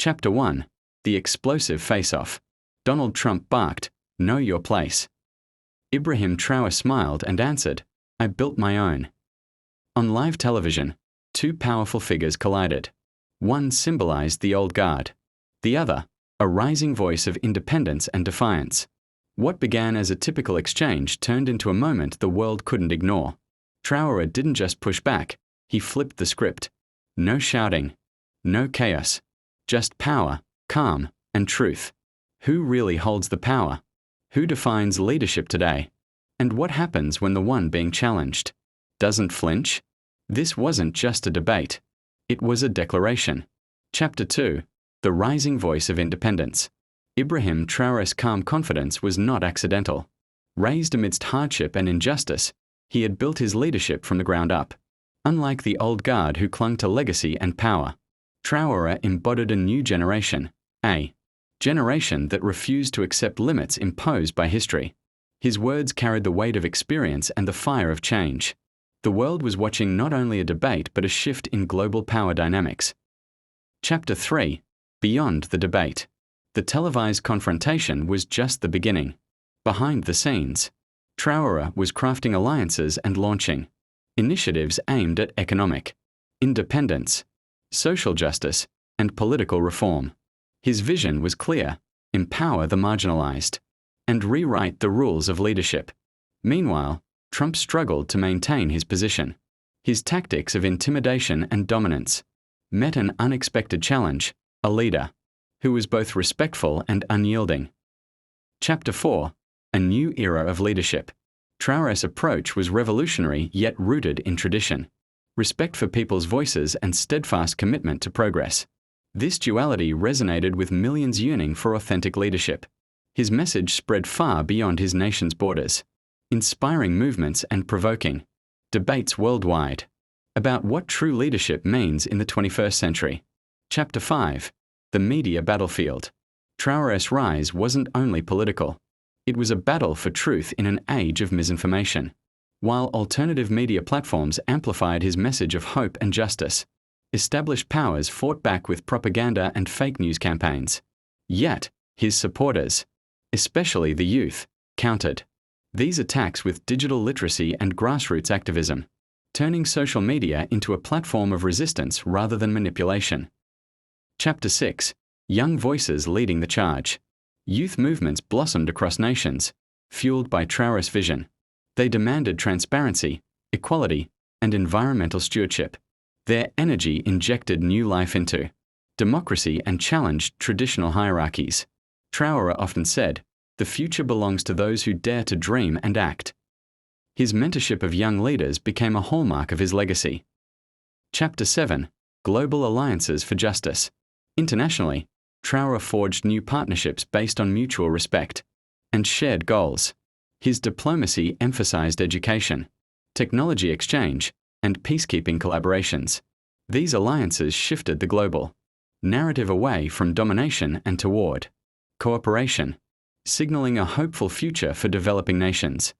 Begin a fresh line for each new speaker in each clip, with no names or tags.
Chapter 1. The Explosive Face-Off. Donald Trump barked, "Know your place." Ibrahim Traoré smiled and answered, "I built my own." On live television, two powerful figures collided. One symbolized the old guard. The other, a rising voice of independence and defiance. What began as a typical exchange turned into a moment the world couldn't ignore. Traoré didn't just push back, he flipped the script. No shouting, no chaos, just power, calm, and truth. Who really holds the power? Who defines leadership today? And what happens when the one being challenged doesn't flinch? This wasn't just a debate. It was a declaration. Chapter 2. The Rising Voice of Independence. Ibrahim Traoré's calm confidence was not accidental. Raised amidst hardship and injustice, he had built his leadership from the ground up. Unlike the old guard who clung to legacy and power, Traoré embodied a new generation, a generation that refused to accept limits imposed by history. His words carried the weight of experience and the fire of change. The world was watching not only a debate but a shift in global power dynamics. Chapter 3. Beyond the debate. The televised confrontation was just the beginning. Behind the scenes, Traoré was crafting alliances and launching initiatives aimed at economic independence, social justice, and political reform. His vision was clear: empower the marginalized and rewrite the rules of leadership. Meanwhile, Trump struggled to maintain his position. His tactics of intimidation and dominance met an unexpected challenge: a leader who was both respectful and unyielding. Chapter 4. A New Era of Leadership. Traoré's approach was revolutionary yet rooted in tradition. Respect for people's voices and steadfast commitment to progress. This duality resonated with millions yearning for authentic leadership. His message spread far beyond his nation's borders, inspiring movements and provoking debates worldwide about what true leadership means in the 21st century. Chapter 5. The Media Battlefield. Traoré's rise wasn't only political. It was a battle for truth in an age of misinformation. While alternative media platforms amplified his message of hope and justice, established powers fought back with propaganda and fake news campaigns. Yet, his supporters, especially the youth, countered these attacks with digital literacy and grassroots activism, turning social media into a platform of resistance rather than manipulation. Chapter 6. Young Voices Leading the Charge. Youth movements blossomed across nations, fueled by Traoré's vision. They demanded transparency, equality, and environmental stewardship. Their energy injected new life into democracy and challenged traditional hierarchies. Traoré often said, "The future belongs to those who dare to dream and act." His mentorship of young leaders became a hallmark of his legacy. Chapter 7. Global Alliances for Justice. Internationally, Traoré forged new partnerships based on mutual respect and shared goals. His diplomacy emphasized education, technology exchange, and peacekeeping collaborations. These alliances shifted the global narrative away from domination and toward cooperation, signaling a hopeful future for developing nations.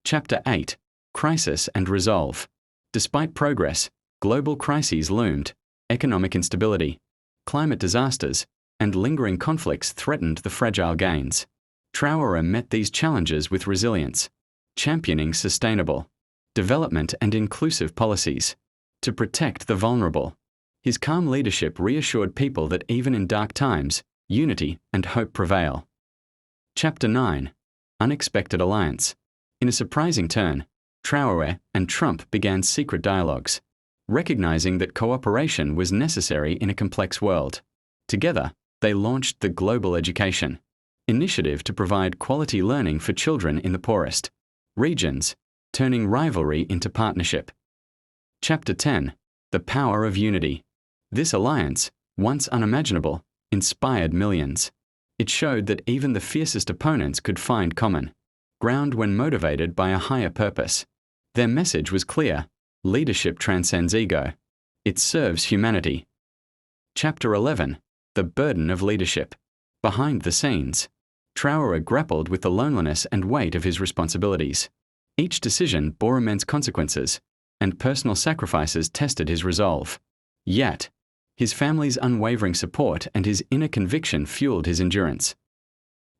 Chapter 8. Crisis and Resolve. Despite progress, global crises loomed. Economic instability, climate disasters, and lingering conflicts threatened the fragile gains. Traoré met these challenges with resilience, championing sustainable development and inclusive policies to protect the vulnerable. His calm leadership reassured people that even in dark times, unity and hope prevail. Chapter 9. Unexpected Alliance. In a surprising turn, Traoré and Trump began secret dialogues, recognizing that cooperation was necessary in a complex world. Together, they launched the Global Education Initiative to provide quality learning for children in the poorest regions, turning rivalry into partnership. Chapter 10. The Power of Unity. This alliance, once unimaginable, inspired millions. It showed that even the fiercest opponents could find common ground when motivated by a higher purpose. Their message was clear: leadership transcends ego. It serves humanity. Chapter 11. The Burden of Leadership. Behind the scenes, Traoré grappled with the loneliness and weight of his responsibilities. Each decision bore immense consequences, and personal sacrifices tested his resolve. Yet, His family's unwavering support and his inner conviction fueled his endurance.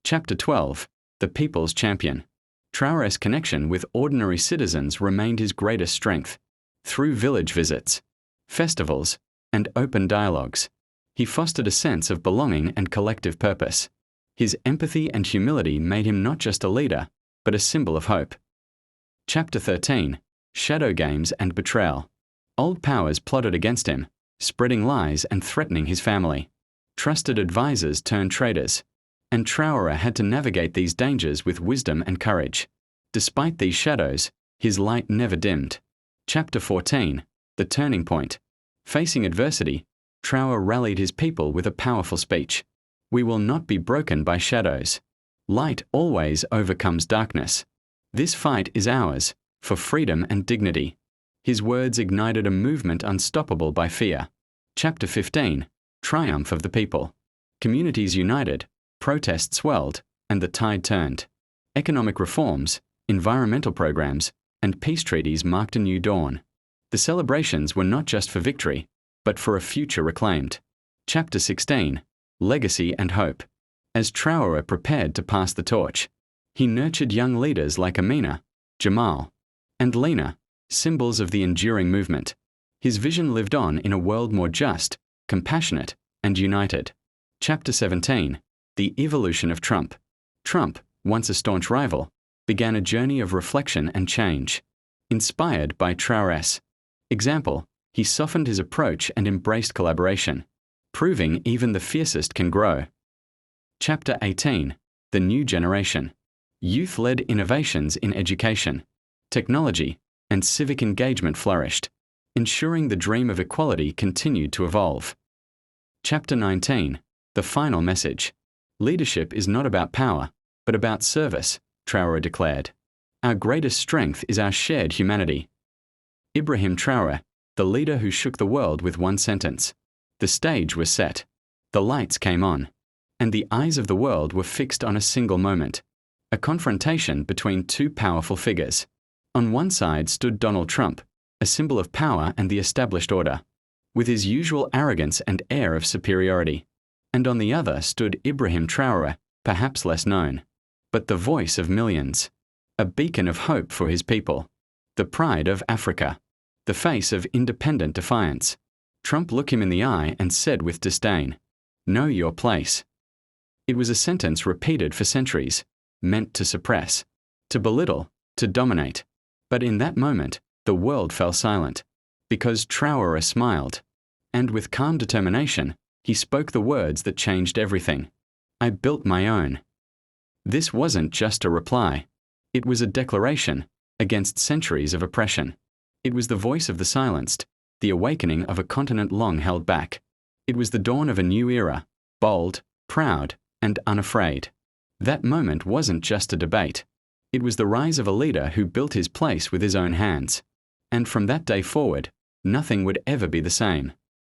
Chapter 12. The People's Champion. Traoré's connection with ordinary citizens remained his greatest strength. Through village visits, festivals, and open dialogues, he fostered a sense of belonging and collective purpose. His empathy and humility made him not just a leader, but a symbol of hope. Chapter 13. Shadow Games and Betrayal. Old powers plotted against him, spreading lies and threatening his family. Trusted advisors turned traitors, and Traoré had to navigate these dangers with wisdom and courage. Despite these shadows, his light never dimmed. Chapter 14. The Turning Point. Facing adversity, Traoré rallied his people with a powerful speech. We will not be broken by shadows. Light always overcomes darkness. This fight is ours, for freedom and dignity. His words ignited a movement unstoppable by fear. Chapter 15. Triumph of the People. Communities united, protests swelled, and the tide turned. Economic reforms, environmental programs, and peace treaties marked a new dawn. The celebrations were not just for victory, but for a future reclaimed. Chapter 16. Legacy and Hope. As Traoré prepared to pass the torch, he nurtured young leaders like Amina, Jamal, and Lena, symbols of the enduring movement. His vision lived on in a world more just, compassionate, and united. Chapter 17. The Evolution of Trump. Trump, once a staunch rival, began a journey of reflection and change. Inspired by Traoré's example, he softened his approach and embraced collaboration, proving even the fiercest can grow. Chapter 18. The New Generation. Youth-led innovations in education, technology, and civic engagement flourished, ensuring the dream of equality continued to evolve. Chapter 19. The Final Message. Leadership is not about power, but about service, Traoré declared. Our greatest strength is our shared humanity. Ibrahim Traoré, the leader who shook the world with one sentence. The stage was set. The lights came on, and the eyes of the world were fixed on a single moment. A confrontation between two powerful figures. On one side stood Donald Trump, a symbol of power and the established order, with his usual arrogance and air of superiority. And on the other stood Ibrahim Traoré, perhaps less known, but the voice of millions, a beacon of hope for his people, the pride of Africa, the face of independent defiance. Trump looked him in the eye and said with disdain, "Know your place." It was a sentence repeated for centuries, meant to suppress, to belittle, to dominate. But in that moment, the world fell silent, because Traoré smiled, and with calm determination, he spoke the words that changed everything. I built my own. This wasn't just a reply. It was a declaration against centuries of oppression. It was the voice of the silenced, the awakening of a continent long held back. It was the dawn of a new era, bold, proud, and unafraid. That moment wasn't just a debate. It was the rise of a leader who built his place with his own hands. And from that day forward, nothing would ever be the same.